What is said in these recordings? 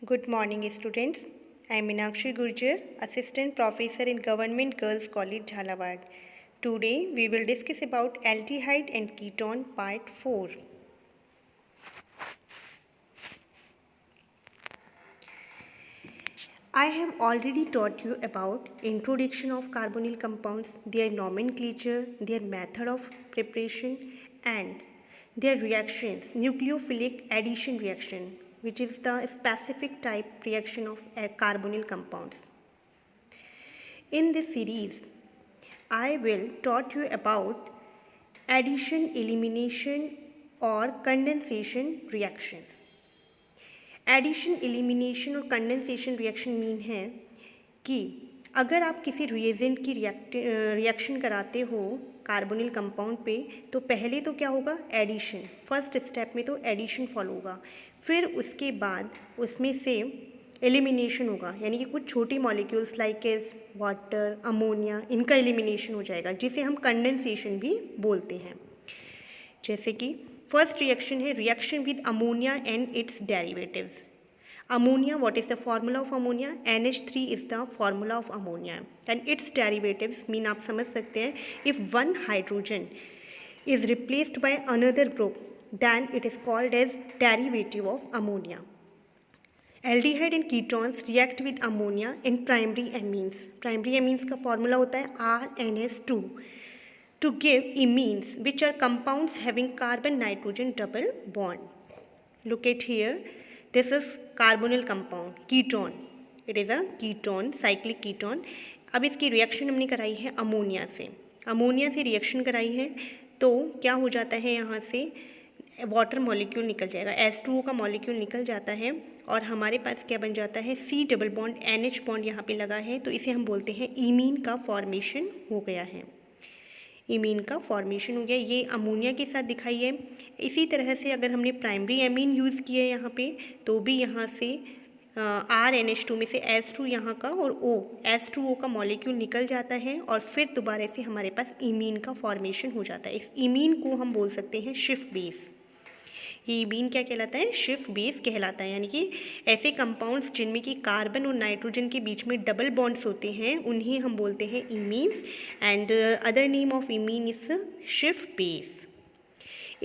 Good morning, students. I am Meenakshi Gurjar, Assistant Professor in Government Girls College, Jhalawad. Today, we will discuss about aldehyde and ketone part 4. I have already taught you about introduction of carbonyl compounds, their nomenclature, their method of preparation, and their reactions, nucleophilic addition reaction, which is the specific type reaction of carbonyl compounds. In this series, I will taught you about addition, elimination और condensation reactions. Addition, elimination और condensation reaction mean है कि अगर आप किसी reagent की reaction कराते हो कार्बोनिल कंपाउंड पे तो पहले तो क्या होगा, एडिशन. फर्स्ट स्टेप में तो एडिशन फॉलो होगा. फिर उसके बाद उसमें से एलिमिनेशन होगा, यानी कि कुछ छोटी molecules like S water, ammonia, इनका एलिमिनेशन हो जाएगा, जिसे हम कंडेंसेशन भी बोलते हैं. जैसे कि फर्स्ट रिएक्शन है reaction with ammonia and its derivatives. Ammonia, what is the formula of ammonia? NH3 is the formula of ammonia and its derivatives mean आप समझ सकते हैं if one hydrogen is replaced by another group then it is called as derivative of ammonia. Aldehyde and ketones react with ammonia in primary amines. Primary amines का formula होता है RNS2 to give imines which are compounds having carbon nitrogen double bond. Look at here, this is carbonyl compound ketone. It is a ketone, cyclic ketone. अब इसकी reaction हमने कराई है ammonia से. Ammonia से रिएक्शन कराई है तो क्या हो जाता है, यहाँ से वाटर मॉलिक्यूल निकल जाएगा, H2O का मॉलिक्यूल निकल जाता है और हमारे पास क्या बन जाता है, C double bond NH bond यहाँ पे लगा है, तो इसे हम बोलते हैं इमीन का फॉर्मेशन हो गया है. इमीन का फॉर्मेशन हो गया, ये अमोनिया के साथ दिखाई है. इसी तरह से अगर हमने प्राइमरी एमीन यूज़ किया है यहाँ पे तो भी यहाँ से RNH2 में से H2 यहाँ का और H2O का मॉलिक्यूल निकल जाता है और फिर दोबारा से हमारे पास इमीन का फॉर्मेशन हो जाता है. इस इमीन को हम बोल सकते हैं शिफ बेस. ये इमीन क्या कहलाता है, शिफ बेस कहलाता है. यानी कि ऐसे कंपाउंड्स जिनमें कि कार्बन और नाइट्रोजन के बीच में डबल बॉन्ड्स होते हैं उन्हें हम बोलते हैं imines and other name of imine is Schiff base.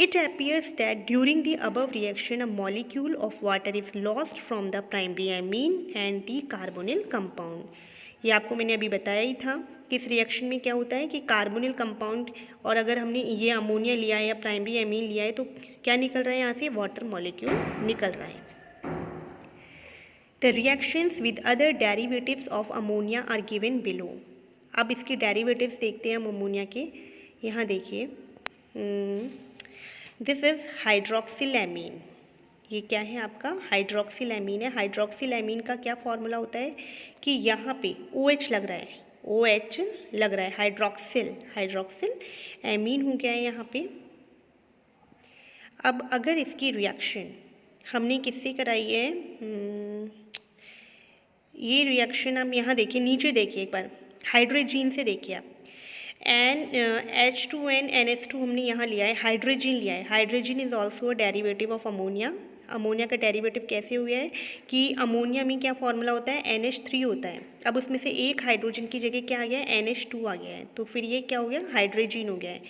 It appears that during the above reaction a molecule of water is lost from the primary amine and the carbonyl compound. ये आपको मैंने अभी बताया ही था कि इस रिएक्शन में क्या होता है कि कार्बोनिल कंपाउंड और अगर हमने ये अमोनिया लिया है या प्राइमरी एमीन लिया है तो क्या निकल रहा है, यहाँ से वाटर मॉलिक्यूल निकल रहा है. The reactions with other derivatives of ammonia are given below. अब इसके डेरिवेटिव्स देखते हैं हम अमोनिया के. यहाँ देखिए, दिस इज़ हाइड्रोक्सिल एमीन. ये क्या है आपका, हाइड्रोक्सिल एमीन है. हाइड्रोक्सिल एमीन का क्या फॉर्मूला होता है कि यहाँ पे OH लग रहा है, OH लग रहा है, हाइड्रोक्सिल एमीन हो गया है यहाँ पे. अब अगर इसकी रिएक्शन हमने किससे कराई है, ये रिएक्शन आप यहाँ देखिए, नीचे देखिए एक बार, हाइड्रोजीन से देखिए आप. H2N NH2 हमने यहाँ लिया है, हाइड्रोजीन लिया है. Hydrazine is also a derivative of ammonia. Ammonia का डेरिवेटिव कैसे हो गया है कि अमोनिया में क्या फॉर्मूला होता है, NH3 होता है. अब उसमें से एक हाइड्रोजन की जगह क्या आ गया है, NH2 आ गया है, तो फिर ये क्या हो गया, हाइड्रोजीन हो गया है.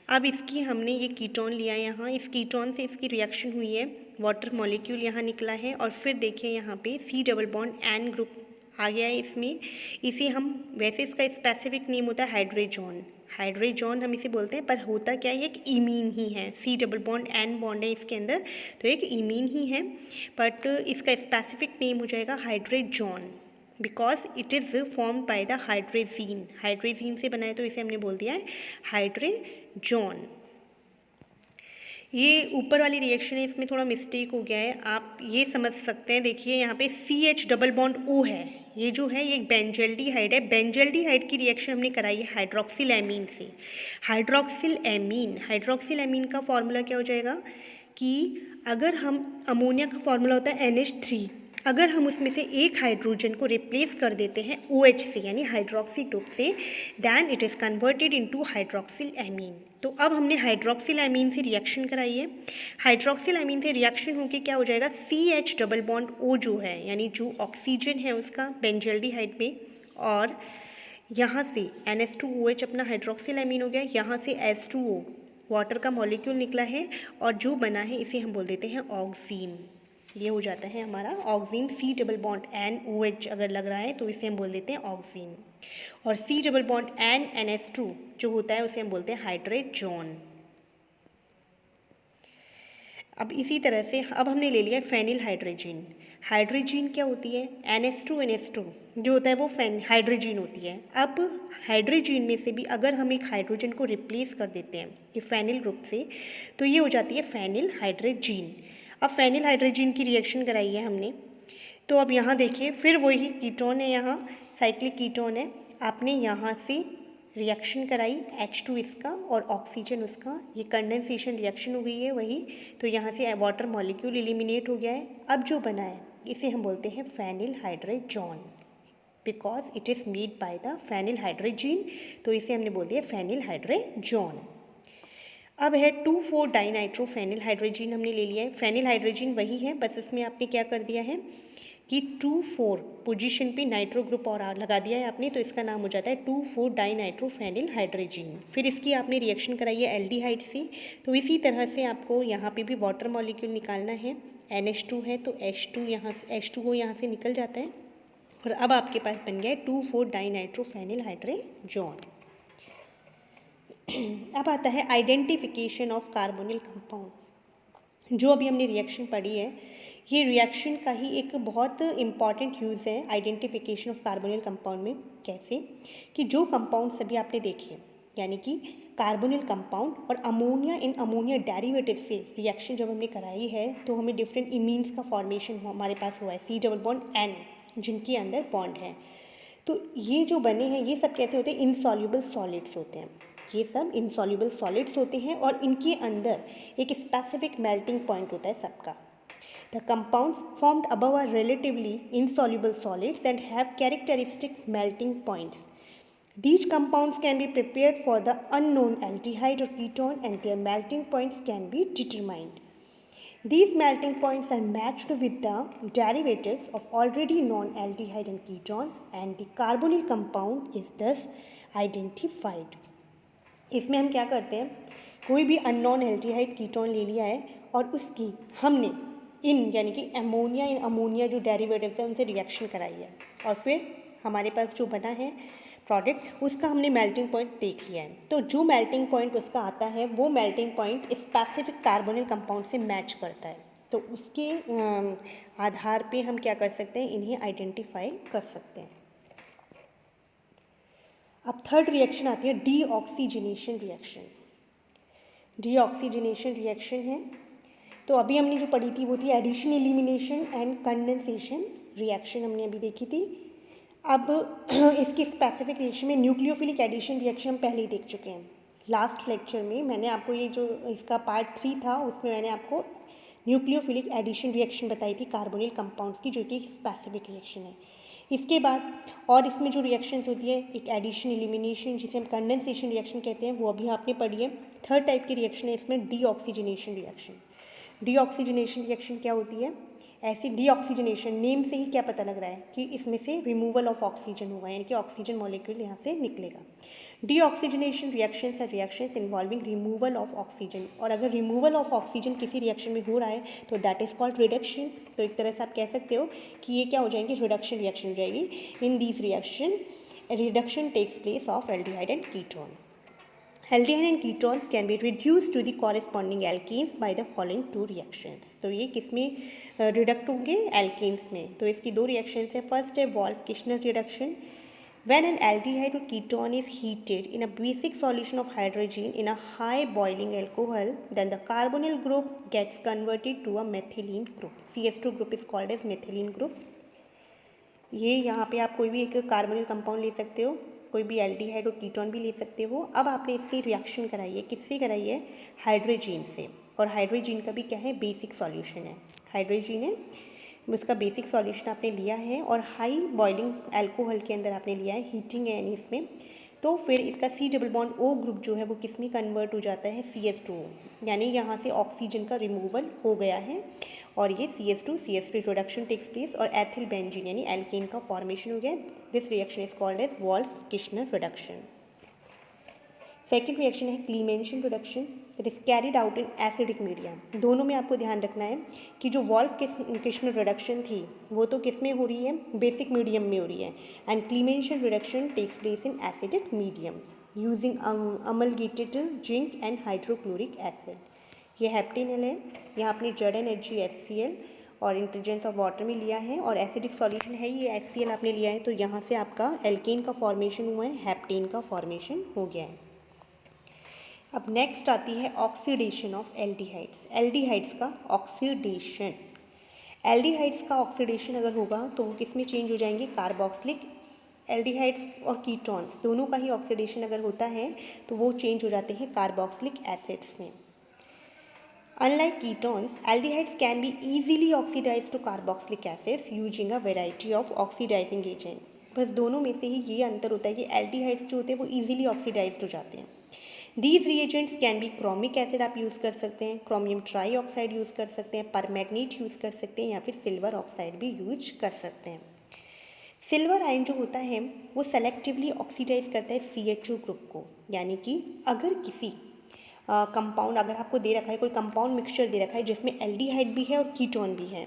अब इसकी हमने ये कीटोन लिया है यहाँ, इस कीटोन से इसकी रिएक्शन हुई है, वाटर मॉलिक्यूल यहाँ निकला है और फिर देखिए यहाँ पे C double bond N group आ गया है इसमें. इसे हम, वैसे इसका स्पेसिफिक नेम होता है हाइड्रोजोन. हाइड्रोजोन हम इसे बोलते हैं, पर होता क्या है, एक इमीन ही है. C double bond N bond है इसके अंदर, तो एक इमीन ही है, बट इसका स्पेसिफिक नेम हो जाएगा hydrazone because it is form by the hydrazine. Hydrazine से बना है तो इसे हमने बोल दिया है हाइड्रोजोन. ये ऊपर वाली रिएक्शन है, इसमें थोड़ा मिस्टेक हो गया है, आप ये समझ सकते हैं. देखिए यहाँ पे CH डबल बॉन्ड O है, ये जो है ये एक बेंजल्डिहाइड है. बेंजल्डिहाइड की रिएक्शन हमने कराई है हाइड्रोक्सिल एमीन से. हाइड्रोक्सिल एमीन का फॉर्मूला क्या हो जाएगा कि अगर हम, अमोनिया का फॉर्मूला होता है NH3, अगर हम उसमें से एक हाइड्रोजन को रिप्लेस कर देते हैं OH से यानी हाइड्रोक्सी ग्रुप से, then it is converted into hydroxyl amine. तो अब हमने हाइड्रोक्सिल एमीन से रिएक्शन कराई है। हाइड्रोक्सिल एमीन से रिएक्शन होकर क्या हो जाएगा, CH डबल बॉन्ड O जो है यानी जो ऑक्सीजन है उसका बेंजल्डिहाइड में, और यहाँ से NH2OH अपना हाइड्रोक्सिल एमीन हो गया, यहाँ से H2O वाटर का मॉलिक्यूल निकला है और जो बना है इसे हम बोल देते हैं ऑक्सीन। ये हो जाता है हमारा oxygen. C double bond NOH अगर लग रहा है तो इसे हम बोल देते हैं ऑक्सीन, और C डबल बॉन्ड NH2 जो होता है उसे हम बोलते हैं हाइड्रोजन। अब इसी तरह से अब हमने ले लिया फेनिल हाइड्रोजन। हाइड्रोजन क्या होती है, NH2NH2 जो होता है वो हाइड्रोजन होती है। अब हाइड्रोजन में से भी अगर हम एक हाइड्रोजन को रिप्लेस कर देते हैं कि फेनिल ग्रुप से, तो ये हो जाती है फेनिल हाइड्रोजन। अब फेनिल हाइड्रोजन की रिएक्शन कराई है हमने, तो अब यहाँ देखिए फिर वही कीटोन है, यहाँ साइक्लिक कीटोन है। आपने यहाँ से रिएक्शन कराई, H2 इसका और ऑक्सीजन उसका, ये कंडेंसेशन रिएक्शन हो गई है वही, तो यहाँ से वाटर मॉलिक्यूल एलिमिनेट हो गया है। अब जो बना है इसे हम बोलते हैं phenyl hydrogen, because it is made by the phenyl hydrogen, तो इसे हमने बोल दिया फेनिल हाइड्रोजन। अब है 2,4 डाइनाइट्रोफेनिल हाइड्रोजन हमने ले लिया है। फेनिल हाइड्रोजन वही है, बस इसमें आपने क्या कर दिया है कि 2,4 पोजीशन पे नाइट्रो ग्रुप और लगा दिया है आपने, तो इसका नाम हो जाता है 2,4 डाइनाइट्रोफेनिल हाइड्रोजन। फिर इसकी आपने रिएक्शन कराई है एल्डिहाइड से, तो इसी तरह से आपको यहाँ पे भी वाटर मॉलिक्यूल निकालना है। NH2 है तो H2 यहाँ से H2O यहाँ से निकल जाता है, और अब आपके पास बन गया है 2,4 डाइनाइट्रोफेनिल हाइड्रोजन। अब आता है आइडेंटिफिकेशन ऑफ कार्बोनिल कंपाउंड। जो अभी हमने रिएक्शन पढ़ी है, ये रिएक्शन का ही एक बहुत इम्पॉर्टेंट यूज़ है आइडेंटिफिकेशन ऑफ कार्बोनिल कंपाउंड में। कैसे कि जो कंपाउंड सभी आपने देखे, यानी कि कार्बोनिल कंपाउंड और अमोनिया इन अमोनिया डेरिवेटिव से रिएक्शन जब हमने कराई है, तो हमें डिफरेंट इमीन्स का फॉर्मेशन हमारे पास हुआ है, C डबल बॉन्ड N जिनके अंदर बॉन्ड है। तो ये जो बने हैं ये सब कैसे होते हैं, इनसॉल्युबल सॉलिड्स होते हैं। ये सब इनसॉल्युबल सॉलिड्स होते हैं और इनके अंदर एक स्पेसिफिक मेल्टिंग पॉइंट होता है सबका। The compounds formed above are relatively insoluble solids and have characteristic melting points. These compounds can be prepared for the unknown aldehyde or ketone and their melting points can be determined. These melting points are matched with the derivatives of already known aldehyde and ketones and the carbonyl compound is thus identified. इसमें हम क्या करते हैं, कोई भी unknown aldehyde ketone ले लिया है और उसकी हमने इन यानी कि अमोनिया इन अमोनिया जो डेरिवेटिव्स हैं उनसे रिएक्शन कराई है, और फिर हमारे पास जो बना है प्रोडक्ट उसका हमने मेल्टिंग पॉइंट देख लिया है। तो जो मेल्टिंग पॉइंट उसका आता है वो melting point specific carbonyl compound से मैच करता है, तो उसके आधार पे हम क्या कर सकते हैं, इन्हें आइडेंटिफाई कर सकते हैं। अब थर्ड रिएक्शन आती है डीऑक्सीजनेशन रिएक्शन। डीऑक्सीजनेशन रिएक्शन है, तो अभी हमने जो पढ़ी थी वो थी addition elimination and condensation reaction हमने अभी देखी थी। अब इसकी स्पेसिफिक रिएक्शन में न्यूक्लियोफिलिक एडिशन रिएक्शन हम पहले ही देख चुके हैं। लास्ट लेक्चर में मैंने आपको ये जो इसका पार्ट 3 था उसमें मैंने आपको न्यूक्लियोफिलिक एडिशन रिएक्शन बताई थी कार्बोनिल कंपाउंड्स की, जो कि स्पेसिफिक रिएक्शन है। इसके बाद और इसमें जो रिएक्शंस होती है एक एडिशन एलिमिनेशन जिसे हम कंडेंसेशन रिएक्शन कहते हैं, वो अभी आपने पढ़ी है। थर्ड टाइप की रिएक्शन है इसमें डीऑक्सीजनेशन रिएक्शन। डीऑक्सीजनेशन रिएक्शन क्या होती है, ऐसी डीऑक्सीजनेशन नेम से ही क्या पता लग रहा है कि इसमें से रिमूवल ऑफ ऑक्सीजन होगा, यानी कि ऑक्सीजन मॉलिक्यूल यहाँ से निकलेगा। Deoxygenation reactions are reactions involving removal of oxygen, और अगर रिमूवल ऑफ ऑक्सीजन किसी रिएक्शन में हो रहा है तो दैट इज कॉल्ड रिडक्शन। तो एक तरह से आप कह सकते हो कि ये क्या हो जाएंगे, रिडक्शन रिएक्शन हो जाएगी। In this reaction reduction takes place of aldehyde and ketone. Aldehyde and ketones can be reduced to the corresponding alkenes by the following two reactions. तो ये किस में रिडक्ट होंगे, एल्केन्स में। तो इसकी दो रिएक्शंस है। फर्स्ट है wolf-Kishner reduction. When an aldehyde or ketone is heated in a basic solution of hydrogen in a high boiling alcohol, then the carbonyl group gets converted to a methylene group. CH2 group is called as methylene group. ये यहाँ पे आप कोई भी एक carbonyl compound ले सकते हो, कोई भी एल्डिहाइड और कीटोन भी ले सकते हो। अब आपने इसकी रिएक्शन कराई है, किससे कराई है, हाइड्रोजन से, और हाइड्रोजन का भी क्या है, बेसिक सॉल्यूशन है। हाइड्रोजन है उसका बेसिक सॉल्यूशन आपने लिया है और हाई बॉइलिंग अल्कोहल के अंदर आपने लिया है, हीटिंग है यानी इसमें, तो फिर इसका C double bond O group जो है वो किस में कन्वर्ट हो जाता है, CH2, यानी यहाँ से ऑक्सीजन का रिमूवल हो गया है और ये CH2 रिडक्शन टेक्स प्लेस और एथिल बेंजीन यानी एल्केन का फॉर्मेशन हो गया। This reaction is called as Wolff Kishner reduction. Second reaction है Clemmensen reduction, it is carried out in acidic medium. दोनों में आपको ध्यान रखना है कि जो वॉल्फ-किश्नर रिडक्शन थी वो तो किस में हो रही है, बेसिक मीडियम में हो रही है, and Clemmensen reduction takes place in acidic medium using amalgamated zinc and hydrochloric acid. ये हेप्टेनल है, यहाँ आपने ZnHgHCl और इन प्रेजेंस ऑफ वाटर में लिया है और एसिडिक सॉल्यूशन है ये HCl आपने लिया है, तो यहाँ से आपका एल्केन का फॉर्मेशन हुआ है, हेप्टेन का फॉर्मेशन हो गया है। अब नेक्स्ट आती है ऑक्सीडेशन ऑफ एल्डिहाइड्स। एल्डिहाइड्स का ऑक्सीडेशन, एल्डिहाइड्स का ऑक्सीडेशन अगर होगा तो वो किस में चेंज हो जाएंगे, कार्बोक्सिलिक एल्डिहाइड्स और कीटोन्स दोनों का ही ऑक्सीडेशन अगर होता है तो वो चेंज हो जाते हैं कार्बोक्सिलिक एसिड्स में। Unlike ketones, aldehydes can be easily oxidized to carboxylic acids using a variety of oxidizing agent. बस दोनों में से ही ये अंतर होता है कि एल्डिहाइड्स जो होते हैं वो इजीली ऑक्सीडाइज्ड हो जाते हैं। These reagents can be chromic acid आप यूज़ कर सकते हैं, क्रोमियम ट्राई ऑक्साइड यूज़ कर सकते हैं, परमैग्नीट यूज़ कर सकते हैं या फिर सिल्वर ऑक्साइड भी यूज कर सकते हैं। सिल्वर आयन जो होता है वो सेलेक्टिवली ऑक्सीडाइज करता है CHO ग्रुप को, यानी कि अगर किसी कंपाउंड अगर आपको दे रखा है, कोई कंपाउंड मिक्सचर दे रखा है जिसमें एल्डिहाइड भी है और कीटोन भी है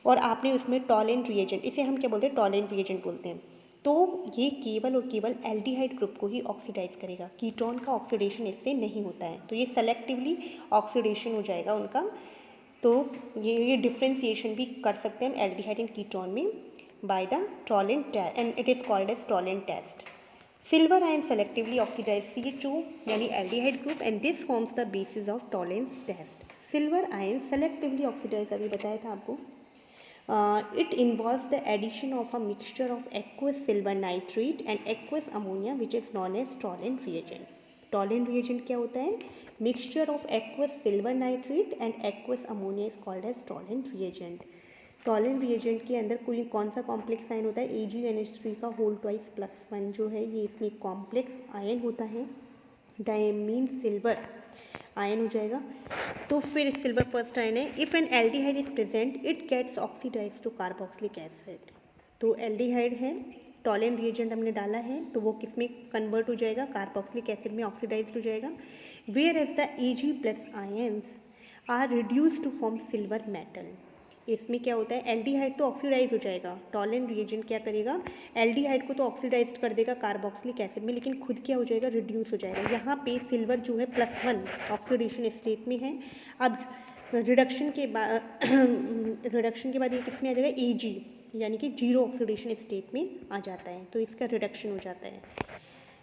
और आपने उसमें टॉलेंट रिएजेंट, इसे हम क्या बोलते हैं, टॉलेंट रिएजेंट बोलते हैं, तो ये केवल और केवल एल्डिहाइड ग्रुप को ही ऑक्सीडाइज करेगा, कीटोन का ऑक्सीडेशन इससे नहीं होता है, तो ये सेलेक्टिवली ऑक्सीडेशन हो जाएगा उनका। तो ये डिफ्रेंसिएशन भी कर सकते हैं हम एल्डिहाइड एंड कीटोन में by the Tollens test, and it is called as Tollens test. Silver ion selectively oxidize CHO यानी aldehyde group and this forms the basis of tolerance test. Silver ion selectively oxidize अभी बताया था आपको. It involves the addition of a mixture of aqueous silver nitrate and aqueous ammonia which is known as toluene reagent. Toluene reagent क्या होता है? Mixture of aqueous silver nitrate and aqueous ammonia is called as toluene reagent. Tollens reagent के अंदर कोई कौन सा complex ion होता है, AgNH3 का होल ट्वाइस +1 जो है ये इसमें कॉम्प्लेक्स आयन होता है, डायमीन सिल्वर आयन हो जाएगा। तो फिर सिल्वर फर्स्ट आयन है। If an aldehyde is present it gets oxidise to carboxylic acid. तो एल्डिहाइड है, टॉलेंट रिएजेंट हमने डाला है तो वो किस में कन्वर्ट हो जाएगा, कार्बोक्सिलिक एसिड में ऑक्सीडाइज हो जाएगा। Whereas the Ag+ ions are reduce to form silver metal. इसमें क्या होता है, एल्डिहाइड तो ऑक्सीडाइज हो जाएगा, टॉलेंट रिएजेंट क्या करेगा, एल्डिहाइड को तो ऑक्सीडाइज कर देगा कार्बोक्सिलिक एसिड में, लेकिन खुद क्या हो जाएगा, रिड्यूस हो जाएगा। यहाँ पे सिल्वर जो है +1 ऑक्सीडेशन स्टेट में है। अब रिडक्शन के बाद ये किस में आ जाएगा, Ag यानी कि 0 ऑक्सीडेशन स्टेट में आ जाता है, तो इसका रिडक्शन हो जाता है।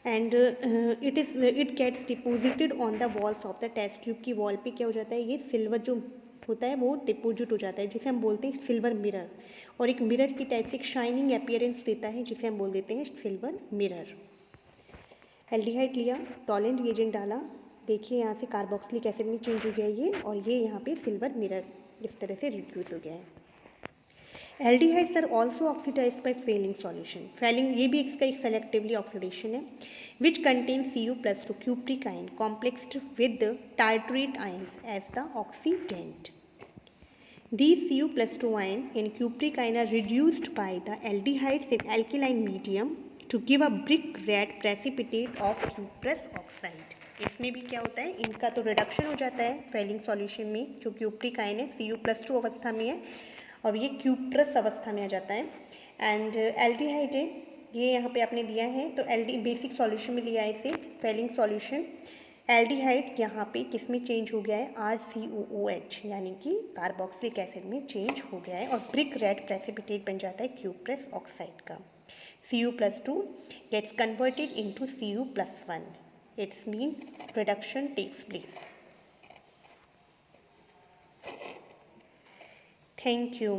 And it gets deposited on the walls of the test tube की वॉल पे क्या हो जाता है, ये सिल्वर जो होता है वो डिपोजिट हो जाता है, जिसे हम बोलते हैं सिल्वर मिरर, और एक मिरर की टाइप से एक शाइनिंग अपीयरेंस देता है जिसे हम बोल देते हैं सिल्वर मिरर। एल्डिहाइड लिया, टॉलेंट रिएजेंट डाला, देखिए यहाँ से कार्बोक्सिलिक एसिड में चेंज हो गया ये, और ये यहाँ पे सिल्वर मिरर इस तरह से रिड्यूस हो गया है। Aldehydes are also oxidised by Fehling solution. Fehling ये भी इसका एक सेलेक्टिवली ऑक्सीडेशन है, which contain Cu+2 cupric ion complexed with the tartrate ions as the oxidant. These Cu+2 ion and cupric ion are reduced by the aldehydes in alkaline medium to give a brick red precipitate of cuprous oxide. इसमें भी क्या होता है, इनका तो reduction हो जाता है फेलिंग सॉल्यूशन में, जो क्यूप्रिक आयन है Cu+2 अवस्था में है और ये क्यूप्रस अवस्था में आ जाता है। एंड एल्डिहाइड है, ये यहाँ पे आपने लिया है, तो बेसिक सॉल्यूशन में लिया है इसे, फेलिंग सॉल्यूशन। एल्डिहाइड यहाँ पे किस में चेंज हो गया है, RCOOH यानी कि कार्बोक्सिलिक एसिड में चेंज हो गया है और ब्रिक रेड प्रेसिपिटेट बन जाता है क्यूप्रस ऑक्साइड का। Cu+2 gets converted into Cu+1, it's mean reduction takes place. Thank you.